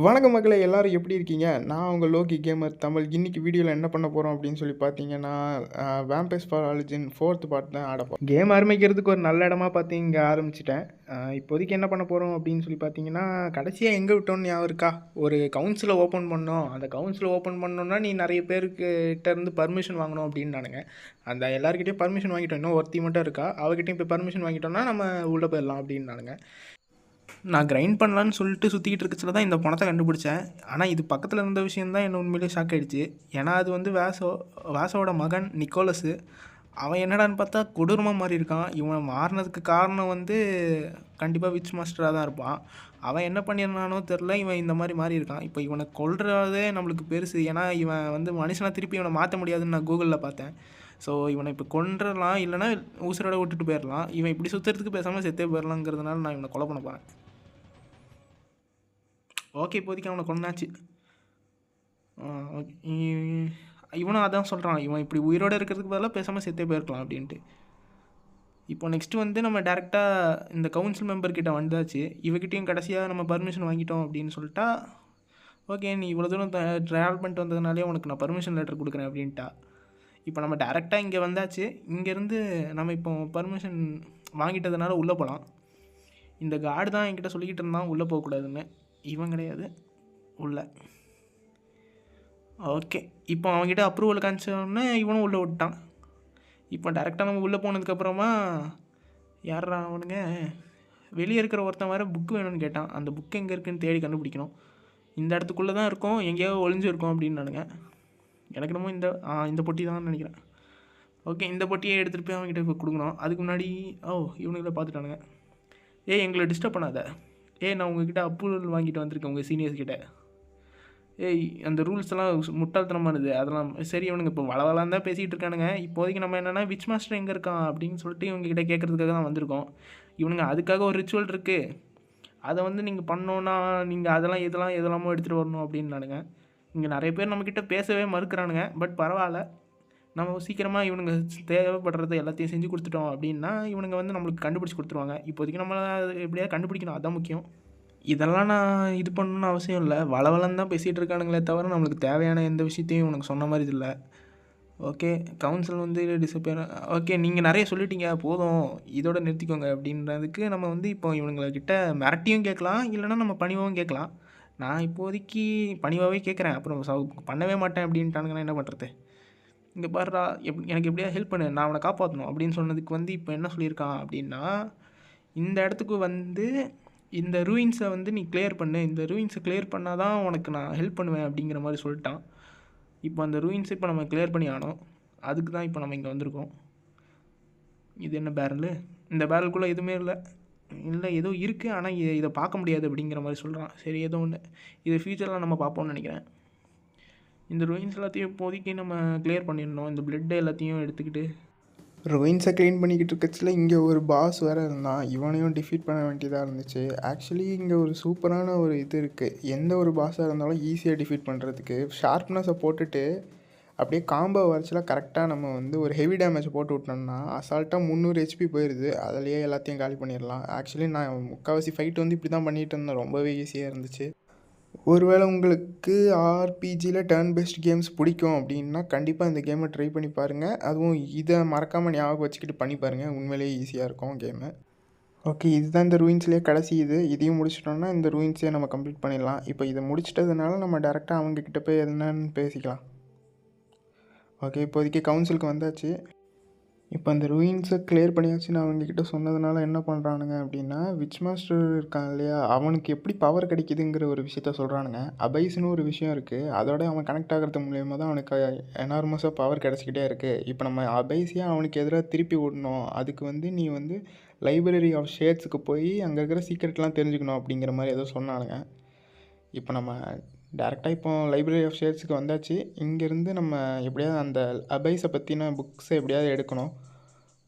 வணக்கம் மக்களே, எல்லாரும் எப்படி இருக்கீங்க? நான் உங்க லோகி கேமர் தமிழ். இன்னைக்கு வீடியோல என்ன பண்ண போறோம் அப்படின்னு சொல்லி பார்த்தீங்கன்னா, வேம்பயர்ஸ் ஃபார் ஆரிஜின் 4த் பார்ட் தான் ஆட போறோம். கேம் ஆரம்பிக்கிறதுக்கு ஒரு நல்ல இடமா பார்த்து இங்கே ஆரம்பிச்சுட்டேன். இப்போதைக்கு என்ன பண்ண போறோம் அப்படின்னு சொல்லி பார்த்தீங்கன்னா, கடைசியா எங்க விட்டோம்னு ஞாபகம் இருக்கா? ஒரு கவுன்சில ஓப்பன் பண்ணோம். அந்த கவுன்சில ஓப்பன் பண்ணோம்னா, நீ நிறைய பேருக்கிட்ட இருந்து பர்மிஷன் வாங்கணும் அப்படின்னானுங்க. அந்த எல்லார்கிட்டயும் பர்மிஷன் வாங்கிட்டோம். இன்னும் ஒருத்தி மட்டும் இருக்கா. அவகிட்டயும் இப்போ பர்மிஷன் வாங்கிட்டோம்னா நம்ம உள்ள போயிடலாம் அப்படின்னானுங்க. நான் கிரைண்ட் பண்ணலான்னு சொல்லிட்டு சுற்றிக்கிட்டு இருக்கச்சில தான் இந்த பணத்தை கண்டுபிடிச்சேன். ஆனால் இது பக்கத்தில் இருந்த விஷயந்தான் என்ன உண்மையிலேயே ஷாக் ஆகிடுச்சு. ஏன்னா அது வந்து வாசோட மகன் நிக்கோலஸு. அவன் என்னடான்னு பார்த்தா கொடூரமாக மாறி இருக்கான். இவன் மாறினதுக்கு காரணம் வந்து கண்டிப்பாக விச் மாஸ்டராக தான் இருப்பான். அவன் என்ன பண்ணியிருந்தானோ தெரில, இவன் இந்த மாதிரி மாறி இருக்கான். இப்போ இவனை கொல்றதே நம்மளுக்கு பெருசு. ஏன்னா இவன் வந்து மனுஷனாக திருப்பி இவனை மாற்ற முடியாதுன்னு நான் கூகுளில் பார்த்தேன். ஸோ இவனை இப்போ கொன்றலாம், இல்லைனா ஊசரோட விட்டுட்டு போயிடலாம். இவன் இப்படி சுற்றுறதுக்கு பேசாமல் செத்தே போயிடலாங்கிறதுனால நான் இவனை கொலை பண்ண போகிறேன். ஓகே, இப்போதைக்கு அவனை கொண்டாச்சு. இவனும் அதான் சொல்கிறான், இவன் இப்படி உயிரோடு இருக்கிறதுக்கு பதிலாக பேசாமல் செத்தே போயிருக்கலாம் அப்படின்ட்டு. இப்போ நெக்ஸ்ட்டு வந்து நம்ம டேரெக்டாக இந்த கவுன்சில் மெம்பர்கிட்ட வந்தாச்சு. இவகிட்டையும் கடைசியாக நம்ம பர்மிஷன் வாங்கிட்டோம் அப்படின்னு சொல்லிட்டா, ஓகே நீ இவ்வளோ தூரம் ட்ராவல் பண்ணிட்டு வந்ததுனாலே உனக்கு நான் பர்மிஷன் லெட்டர் கொடுக்குறேன் அப்படின்ட்டா. இப்போ நம்ம டேரெக்டாக இங்கே வந்தாச்சு. இங்கேருந்து நம்ம இப்போ பர்மிஷன் வாங்கிட்டதுனால உள்ளே போகலாம். இந்த கார்டு தான் என்கிட்ட சொல்லிக்கிட்டு இருந்தான் உள்ளே போகக்கூடாதுன்னு. இவன் கிடையாது உள்ள. ஓகே, இப்போ அவங்ககிட்ட அப்ரூவல் காமிச்சோடனே இவனும் உள்ளே விட்டான். இப்போ டேரெக்டாக நம்ம உள்ளே போனதுக்கப்புறமா யாரா அவனுங்க, வெளியே இருக்கிற ஒருத்தன் வேறு புக்கு வேணும்னு கேட்டான். அந்த புக்கு எங்கே இருக்குதுன்னு தேடி கண்டுபிடிக்கணும். இந்த இடத்துக்குள்ளே தான் இருக்கும், எங்கேயாவது ஒளிஞ்சு இருக்கும் அப்படின்னானுங்க. எனக்கு என்னமோ இந்த பொட்டி தான் நினைக்கிறேன். ஓகே, இந்த பொட்டியை எடுத்துகிட்டு போய் அவங்ககிட்ட இப்போ கொடுக்கணும். அதுக்கு முன்னாடி இவனுங்களை பார்த்துட்டானுங்க. எங்களை டிஸ்டர்ப் பண்ணாத. நான் உங்ககிட்ட அப்ரூவல் வாங்கிட்டு வந்திருக்கேன் உங்கள் சீனியர்ஸ்கிட்ட. அந்த ரூல்ஸ் எல்லாம் முட்டாள்தனமானது. அதெல்லாம் சரி, இவனுங்க இப்போ வளவலான் தான் பேசிகிட்டு இருக்கானுங்க. இப்போதைக்கு நம்ம என்னென்னா விச் மாஸ்டர் எங்கே இருக்கான் அப்படின்னு சொல்லிட்டு இவங்ககிட்ட கேட்குறதுக்காக தான் வந்திருக்கோம். இவனுங்க அதுக்காக ஒரு ரிச்சுவல் இருக்குது, அதை வந்து நீங்கள் பண்ணோன்னா நீங்கள் அதெல்லாம் எதெல்லாமோ எடுத்துகிட்டு வரணும் அப்படின்னானுங்க. இங்கே நிறைய பேர் நம்மக்கிட்ட பேசவே மறுக்கிறானுங்க. பட் பரவாயில்ல, நம்ம சீக்கிரமாக இவனுங்க தேவைப்படுறத எல்லாத்தையும் செஞ்சு கொடுத்துட்டோம் அப்படின்னா இவனுங்க வந்து நம்மளுக்கு கண்டுபிடிச்சி கொடுத்துருவாங்க. இப்போதைக்கு நம்ம எப்படியாவது கண்டுபிடிக்கணும், அதுதான் முக்கியம். இதெல்லாம் நான் இது பண்ணணுன்னு அவசியம் இல்லை. வளவலன்னு தான் பேசிகிட்டு இருக்கானுங்களே தவிர நம்மளுக்கு தேவையான எந்த விஷயத்தையும் உனக்கு சொன்ன மாதிரி இல்லை. ஓகே, கவுன்சில் வந்து டிசப்பியர். ஓகே, நீங்கள் நிறைய சொல்லிட்டீங்க, போதும் இதோட நிறுத்திக்கோங்க அப்படின்றதுக்கு நம்ம வந்து இப்போ இவனுங்கக்கிட்ட மிரட்டியும் கேட்கலாம், இல்லைனா நம்ம பணிவாகவும் கேட்கலாம். நான் இப்போதைக்கு பணிவாகவே கேட்குறேன். அப்புறம் பண்ணவே மாட்டேன் அப்படின்ட்டானுங்கன்னா என்ன பண்ணுறது? இங்கே பாருடா, எனக்கு எப்படியா ஹெல்ப் பண்ணு, நான் அவனை காப்பாற்றணும் அப்படின்னு சொன்னதுக்கு வந்து இப்போ என்ன சொல்லியிருக்கான் அப்படின்னா, இந்த இடத்துக்கு வந்து இந்த ரூயின்ஸை வந்து நீ கிளியர் பண்ணு, இந்த ரூயின்ஸை கிளியர் பண்ணால் தான் உனக்கு நான் ஹெல்ப் பண்ணுவேன் அப்படிங்கிற மாதிரி சொல்லிட்டான். இப்போ அந்த ரூயின்ஸை இப்போ நம்ம கிளியர் பண்ணி ஆனோம். அதுக்கு தான் இப்போ நம்ம இங்கே வந்திருக்கோம். இது என்ன பேரலு? இந்த பேரலுக்குள்ளே எதுவுமே இல்லை ஏதோ இருக்குது, ஆனால் இதை பார்க்க முடியாது அப்படிங்கிற மாதிரி சொல்கிறான். சரி, ஏதோ ஒன்று, இது ஃப்யூச்சரில் நம்ம பார்ப்போம்னு நினைக்கிறேன். இந்த ரூயின்ஸ் எல்லாத்தையும் இப்போதைக்கு நம்ம கிளியர் பண்ணிடணும். இந்த பிளட் எல்லாத்தையும் எடுத்துக்கிட்டு ரூயின்ஸை க்ளீன் பண்ணிக்கிட்டு இருக்கச்சில இங்கே ஒரு பாஸ் வேறு இருந்தான். இவனையும் டிஃபீட் பண்ண வேண்டியதாக இருந்துச்சு. ஆக்சுவலி இங்கே ஒரு சூப்பரான ஒரு இது இருக்குது. எந்த ஒரு பாஸாக இருந்தாலும் ஈஸியாக டிஃபீட் பண்ணுறதுக்கு ஷார்ப்னஸை போட்டுட்டு அப்படியே காம்போ வரைச்சலாம் கரெக்டாக நம்ம வந்து ஒரு ஹெவி டேமேஜ் போட்டு விட்டோம்னா அசால்ட்டாக 300 ஹெச்பி போயிடுது. அதிலேயே எல்லாத்தையும் காலி பண்ணிடலாம். ஆக்சுவலி நான் முக்கால்வாசி ஃபைட் வந்து இப்படி தான் பண்ணிகிட்டு இருந்தேன். ரொம்பவே ஈஸியாக இருந்துச்சு. ஒருவேளை உங்களுக்கு ஆர்பிஜியில் டர்ன் பேஸ்ட் கேம்ஸ் பிடிக்கும் அப்படின்னா கண்டிப்பாக இந்த கேமை ட்ரை பண்ணி பாருங்கள். அதுவும் இதை மறக்காமல் ஞாபகம் வச்சுக்கிட்டு பண்ணி பாருங்கள். உண்மையிலேயே ஈஸியாக இருக்கும் கேமு. ஓகே, இதுதான் இந்த ரூயின்ஸ்லேயே கடைசி இதையும் முடிச்சிட்டோம்னா இந்த ரூயின்ஸே நம்ம கம்ப்ளீட் பண்ணிடலாம். இப்போ இதை முடிச்சிட்டதுனால நம்ம டேரெக்டாக அவங்கக்கிட்ட போய் என்னன்னு பேசிக்கலாம். ஓகே, இப்போதைக்கு கவுன்சிலுக்கு வந்தாச்சு. இப்போ அந்த ரூயின்ஸை கிளியர் பண்ணியாச்சுன்னு அவங்கக்கிட்ட சொன்னதுனால என்ன பண்ணுறானுங்க அப்படின்னா, விச் மாஸ்டர் இருக்கான் இல்லையா, அவனுக்கு எப்படி பவர் கிடைக்குதுங்கிற ஒரு விஷயத்த சொல்கிறானுங்க. அபைஸ்னு ஒரு விஷயம் இருக்குது, அதோட அவன் கனெக்ட் ஆகிறது மூலயமா தான் அவனுக்கு எனார்மஸாக பவர் கிடச்சிக்கிட்டே இருக்குது. இப்போ நம்ம அபைஸையாக அவனுக்கு எதிராக திருப்பி விடணும். அதுக்கு வந்து நீ வந்து லைப்ரரி ஆஃப் ஷேட்ஸுக்கு போய் அங்கே இருக்கிற சீக்ரெட்லாம் தெரிஞ்சுக்கணும் அப்படிங்கிற மாதிரி ஏதோ சொன்னானுங்க. இப்போ நம்ம டேரெக்டாக இப்போ லைப்ரரி ஆஃப் ஷேட்ஸுக்கு வந்தாச்சு. இங்கேருந்து நம்ம எப்படியாவது அந்த அபைஸை பற்றின புக்ஸை எப்படியாவது எடுக்கணும்.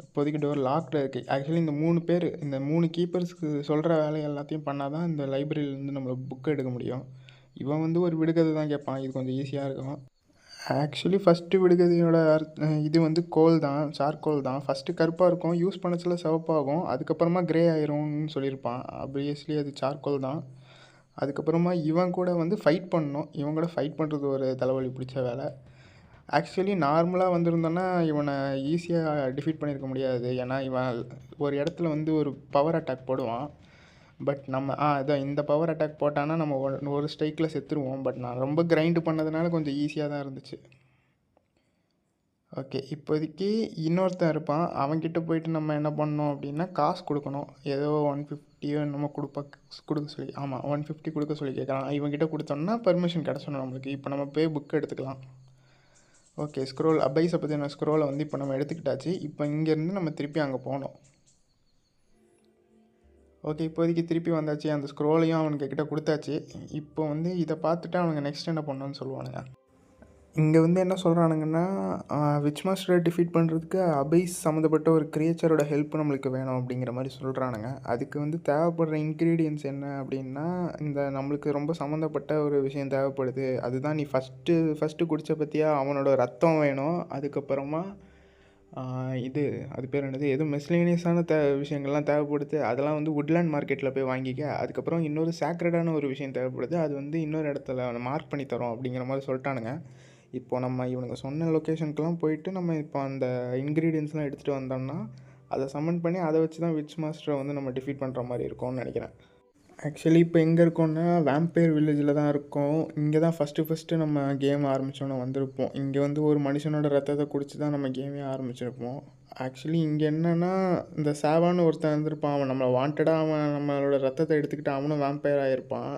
இப்போதைக்கு டோர் லாக்டு இருக்குது. ஆக்சுவலி இந்த 3 பேர், இந்த 3 கீப்பர்ஸ்க்கு சொல்கிற வேலை எல்லாத்தையும் பண்ணால் தான் இந்த லைப்ரரியிலேருந்து நம்மளை புக் எடுக்க முடியும். இவன் வந்து ஒரு விடுகதை தான் கேட்பான். இது கொஞ்சம் ஈஸியாக இருக்கும். ஆக்சுவலி ஃபஸ்ட்டு விடுகதையோட இது வந்து கோல் தான், சார்கோல் தான். ஃபஸ்ட்டு கருப்பாக இருக்கும், யூஸ் பண்ணச்சில் சிவப்பாகும், அதுக்கப்புறமா க்ரே ஆயிரும்னு சொல்லியிருப்பான். ஆப்வியஸ்லி அது சார்கோல் தான். அதுக்கப்புறமா இவன் கூட வந்து ஃபைட் பண்ணணும். இவன் கூட ஃபைட் பண்ணுறது ஒரு தலைவலி பிடிச்ச வேலை. ஆக்சுவலி நார்மலாக வந்திருந்தோன்னா இவனை ஈஸியாக டிஃபீட் பண்ணியிருக்க முடியாது. ஏன்னா இவன் ஒரு இடத்துல வந்து ஒரு பவர் அட்டாக் போடுவான். பட் நம்ம அதான் இந்த பவர் அட்டாக் போட்டான்னா நம்ம ஒரு ஸ்ட்ரைக்கில் செத்துருவோம். பட் நான் ரொம்ப கிரைண்டு பண்ணதுனால கொஞ்சம் ஈஸியாக தான் இருந்துச்சு. ஓகே, இப்போதைக்கு இன்னொருத்தன் இருப்பான். அவன்கிட்ட போயிட்டு நம்ம என்ன பண்ணோம் அப்படின்னா காசு கொடுக்கணும். ஏதோ 150 நம்ம கொடுக்க சொல்லி, ஆமாம் 150 கொடுக்க சொல்லி கேட்குறான். இவன்கிட்ட கொடுத்தோம்னா பர்மிஷன் கிடச்சிடும் நம்மளுக்கு. இப்போ நம்ம போய் புக் எடுத்துக்கலாம். ஓகே, ஸ்க்ரோல் அபைஸை பற்றின ஸ்க்ரோலை வந்து இப்போ நம்ம எடுத்துக்கிட்டாச்சு. இப்போ இங்கேருந்து நம்ம திருப்பி அங்கே போனோம். ஓகே, இப்போதைக்கு திருப்பி வந்தாச்சு. அந்த ஸ்க்ரோலையும் அவனுக்கிட்ட கொடுத்தாச்சு. இப்போ வந்து இதை பார்த்துட்டு அவனுங்க நெக்ஸ்ட் என்ன பண்ணணும்னு சொல்லுவானுங்க. இங்கே வந்து என்ன சொல்கிறானுங்கன்னா, விச் மாஸ்டரை டிஃபீட் பண்ணுறதுக்கு அபைஸ் சம்மந்தப்பட்ட ஒரு கிரியேச்சரோட ஹெல்ப் நம்மளுக்கு வேணும் அப்படிங்கிற மாதிரி சொல்கிறானுங்க. அதுக்கு வந்து தேவைப்படுற இன்க்ரீடியன்ஸ் என்ன அப்படின்னா, இந்த நம்மளுக்கு ரொம்ப சம்மந்தப்பட்ட ஒரு விஷயம் தேவைப்படுது. அதுதான் நீ ஃபஸ்ட்டு குடித்த பற்றியா அவனோட ரத்தம் வேணும். அதுக்கப்புறமா அது பேர் என்னது, எதுவும் மிஸ்லேனியஸான விஷயங்கள்லாம் தேவைப்படுது. அதெல்லாம் வந்து உட்லேண்ட் மார்க்கெட்டில் போய் வாங்கிக்க. அதுக்கப்புறம் இன்னொரு சேக்ரடான ஒரு விஷயம் தேவைப்படுது. அது வந்து இன்னொரு இடத்துல மார்க் பண்ணி தரோம் அப்படிங்கிற மாதிரி சொல்லிட்டானுங்க. இப்போ நம்ம இவனுங்க சொன்ன லொக்கேஷனுக்கெலாம் போயிட்டு நம்ம இப்போ அந்த இன்க்ரீடியன்ஸ்லாம் எடுத்துகிட்டு வந்தோம்னா அதை சம்மன் பண்ணி அதை வச்சு தான் விச் மாஸ்டரை வந்து நம்ம டிஃபீட் பண்ணுற மாதிரி இருக்கும்னு நினைக்கிறேன். ஆக்சுவலி இப்போ எங்கே இருக்கோன்னா வேம்பயர் வில்லேஜில் தான் இருக்கோம். இங்கே தான் ஃபஸ்ட்டு நம்ம கேம் ஆரம்பித்தோன்னே வந்திருப்போம். இங்கே வந்து ஒரு மனுஷனோட ரத்தத்தை குடிச்சு தான் நம்ம கேமே ஆரம்பிச்சிருப்போம். ஆக்சுவலி இங்கே என்னென்னா, இந்த சேவான்னு ஒருத்தன் இருந்திருப்பான். அவன் நம்மளை வாண்டடாக அவன் நம்மளோட ரத்தத்தை எடுத்துக்கிட்டு அவனும் வேம்பயர் ஆகிருப்பான்.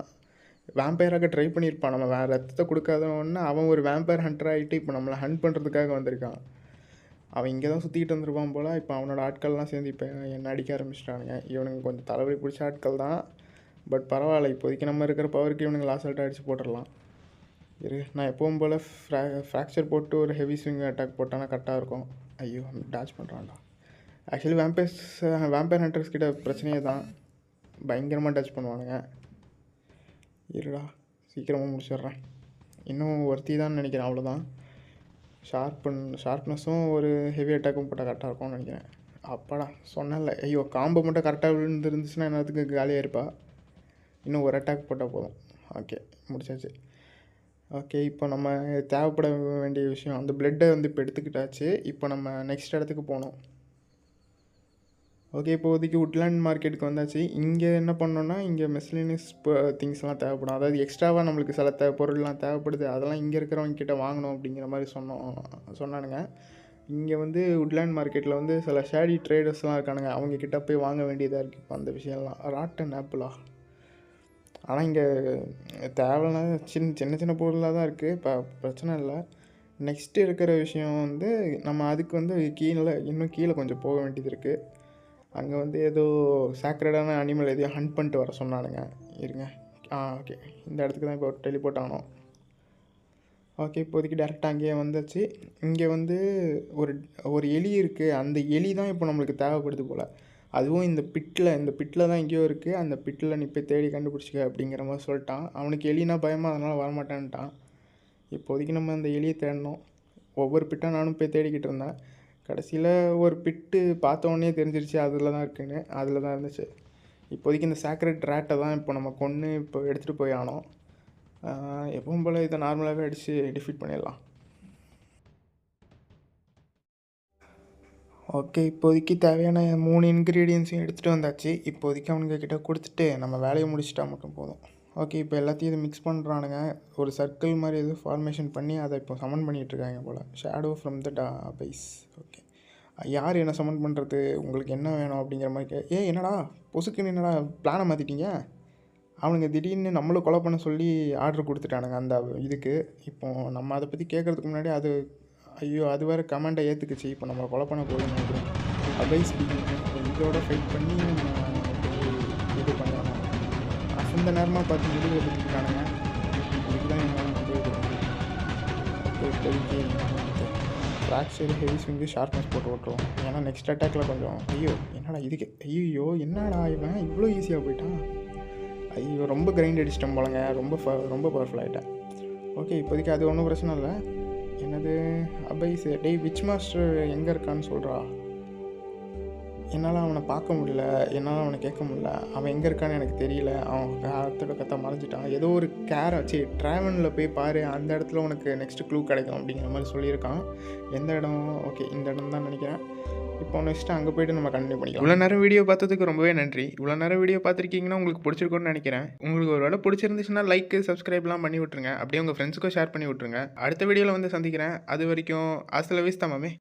வேம்பயராக ட்ரை பண்ணியிருப்பான். நம்ம வேறு ரத்தத்தை கொடுக்காதவொன்னே அவன் ஒரு வேம்பயர் ஹண்டர் ஆகிட்டு இப்போ நம்மளை ஹண்ட் பண்ணுறதுக்காக வந்திருக்கான். அவன் இங்கே தான் சுற்றிக்கிட்டு வந்துருப்பான் போல். இப்போ அவனோட ஆட்கள்லாம் சேர்ந்து இப்போ என்ன அடிக்க ஆரம்பிச்சிட்டானுங்க. இவனுங்க கொஞ்சம் தலைவலி பிடிச்ச ஆட்கள் தான். பட் பரவாயில்ல, இப்போதைக்கு நம்ம இருக்கிற பவருக்கு இவனுங்க லாஸ்ட்டாக அடித்து போட்டுடலாம். நான் எப்பவும் போல் ஃப்ராக்சர் போட்டு ஒரு ஹெவி ஸ்விங் அட்டாக் போட்டானா கரெக்டாக இருக்கும். ஐயோ, டாச் பண்ணுறான்டா. ஆக்சுவலி வேம்பயர் ஹண்டர்ஸ் கிட்ட பிரச்சனையே தான், பயங்கரமாக டச் பண்ணுவானுங்க. இருடா, சீக்கிரமாக முடிச்சிடுறேன். இன்னும் ஒருத்தி தான் நினைக்கிறேன், அவ்வளோதான். ஷார்ப்னஸும் ஒரு ஹெவி அட்டாக்கும் போட்டால் கரெக்டாக இருக்கும்னு நினைக்கிறேன். அப்பாடா, சொன்னல. ஐயோ, காம்போ மட்டும் கரெக்டாக விழுந்துருந்துச்சுன்னா என்னத்துக்கு காலியாக இருப்பா. இன்னும் ஒரு அட்டாக் போட்டால் போதும். ஓகே, முடிச்சாச்சு. ஓகே, இப்போ நம்ம தேவைப்பட வேண்டிய விஷயம் அந்த பிளட்டை வந்து இப்போ எடுத்துக்கிட்டாச்சு. இப்போ நம்ம நெக்ஸ்ட் இடத்துக்கு போகணும். ஓகே, இப்போதைக்கு உட்லேண்ட் மார்க்கெட்டுக்கு வந்தாச்சு. இங்கே என்ன பண்ணோன்னா, இங்கே மிஸ்லினியஸ் திங்ஸ்லாம் தேவைப்படும். அதாவது எக்ஸ்ட்ராவாக நம்மளுக்கு சில பொருள்லாம் தேவைப்படுது. அதெல்லாம் இங்கே இருக்கிறவங்க கிட்ட வாங்கணும் அப்படிங்கிற மாதிரி சொன்னானுங்க. இங்கே வந்து உட்லேண்ட் மார்க்கெட்டில் வந்து சில ஷேடி ட்ரேடர்ஸ்லாம் இருக்கானுங்க. அவங்க கிட்ட போய் வாங்க வேண்டியதாக இருக்குது இப்போ அந்த விஷயம்லாம். ராட்டன் ஆப்பிளா? ஆனால் இங்கே தேவையான சின்ன பொருளாக தான் இருக்குது. இப்போ பிரச்சனை இல்லை. நெக்ஸ்ட்டு இருக்கிற விஷயம் வந்து நம்ம அதுக்கு வந்து இன்னும் கீழே கொஞ்சம் போக வேண்டியது இருக்குது. அங்கே வந்து ஏதோ சேக்ரடான அனிமல் எதையும் ஹண்ட் பண்ணிட்டு வர சொன்னானுங்க. இருங்க. ஓகே, இந்த இடத்துக்கு தான் இப்போ டெலிபோர்ட் ஆனோம். ஓகே, இப்போதைக்கு டேரெக்டாக அங்கேயே வந்தாச்சு. இங்கே வந்து ஒரு எலி இருக்குது. அந்த எலி தான் இப்போ நம்மளுக்கு தேவைப்படுது போல். அதுவும் இந்த பிட்டில் தான் எங்கேயோ இருக்குது. அந்த பிட்டில் நீ போய் தேடி கண்டுபிடிச்சிக்க அப்படிங்கிற மாதிரி சொல்லிட்டான். அவனுக்கு எலினா பயமாக, அதனால் வரமாட்டேன்ட்டான். இப்போதைக்கு நம்ம அந்த எலியை தேடணும். ஒவ்வொரு பிட்டாக நானும் போய் தேடிக்கிட்டு இருந்தேன். கடைசியில் ஒரு பிட்டு பார்த்தோன்னே தெரிஞ்சிருச்சு அதில் தான் இருக்குன்னு. அதில் தான் இருந்துச்சு. இப்போதைக்கு இந்த சேக்ரெட் ரேட்டை தான் இப்போ நம்ம இப்போ எடுத்துகிட்டு போய் ஆனோம். எப்பவும் போல் இதை நார்மலாகவே அடித்து டிஃபீட் பண்ணிடலாம். ஓகே, இப்போதைக்கு தேவையான 3 இன்க்ரீடியன்ஸையும் எடுத்துகிட்டு வந்தாச்சு. இப்போதைக்கு அவனுங்க கிட்ட கொடுத்துட்டு நம்ம வேலையை முடிச்சிட்டா மட்டும் போதும். ஓகே, இப்போ எல்லாத்தையும் இது மிக்ஸ் பண்ணுறானுங்க. ஒரு சர்க்கிள் மாதிரி எதுவும் ஃபார்மேஷன் பண்ணி அதை இப்போ சமன் பண்ணிகிட்ருக்காங்க போல். Shadow from the abyss. Okay, யார் என்ன சமன் பண்ணுறது, உங்களுக்கு என்ன வேணும் அப்படிங்கிற மாதிரி என்னடா பொசுக்குன்னு என்னடா பிளானை மாற்றிட்டீங்க? அவனுங்க திடீர்னு நம்மளும் கொலை பண்ண சொல்லி ஆர்டர் கொடுத்துட்டானுங்க அந்த இதுக்கு. இப்போ நம்ம அதை பற்றி கேட்குறதுக்கு முன்னாடி ஐயோ அது வேறு கமெண்டை ஏற்றுக்குச்சு. இப்போ நம்ம கொலை பண்ண போதும் நினைக்கிறேன். அபைஸ் இதோட ஃபைட் பண்ணி இது பண்ணலாம். அந்த நேரமாக பார்த்து முடிவு எடுத்துக்கிட்டானுங்க. இதுக்கு தான் இப்போதைக்கு ஃப்ராக்சர் ஹெவி ஸ்விங்கு ஷார்ப்னஸ் போட்டு ஓட்டுருவோம். ஏன்னா நெக்ஸ்ட் அட்டாக்கில் கொஞ்சம் என்னடா இதுக்கு என்னடா இவன் இவ்வளோ ஈஸியாக போயிட்டான். ரொம்ப கிரைண்ட் அடிச்சிட்டேன் போலங்க. ரொம்ப பவர்ஃபுல் ஆகிட்டேன். ஓகே, இப்போதைக்கு அது ஒன்றும் பிரச்சனை இல்லை. என்னது அபைஸ் விச் மாஸ்டர் எங்கே இருக்கான்னு சொல்கிறா. என்னால் அவனை பார்க்க முடியல, என்னால் அவனை கேட்க முடியல, அவன் எங்கே இருக்கான்னு எனக்கு தெரியல, அவன் காத்தோட கத்த மறைஞ்சிட்டான், ஏதோ ஒரு கேரை வச்சு ட்ராவனில் போய் பாரு, அந்த இடத்துல உனக்கு நெக்ஸ்ட்டு க்ளூ கிடைக்கும் அப்படிங்கிற மாதிரி சொல்லியிருக்கான். எந்த இடம்? ஓகே, இந்த இடம் தான் நினைக்கிறேன். இப்போ நெக்ஸ்ட்டு அங்கே போய்ட்டு நம்ம கண்டினியூ பண்ணிக்கலாம். இவ்வளோ நேரம் வீடியோ பார்த்ததுக்கு ரொம்பவே நன்றி. இவ்வளோ நேரம் வீடியோ பார்த்துருக்கீங்கன்னா உங்களுக்கு பிடிச்சிருக்கும்னு நினைக்கிறேன். உங்களுக்கு ஒரு வேளை பிடிச்சிருந்துச்சுன்னா லைக்கு, சப்ஸ்கிரைப்லாம் பண்ணி விட்ருங்க. அப்படியே உங்கள் ஃப்ரெண்ட்ஸுக்கும் ஷேர் பண்ணி விட்ருங்க. அடுத்த வீடியோவில் வந்து சந்திக்கிறேன். அது வரைக்கும் ஹasta la vista மாமே.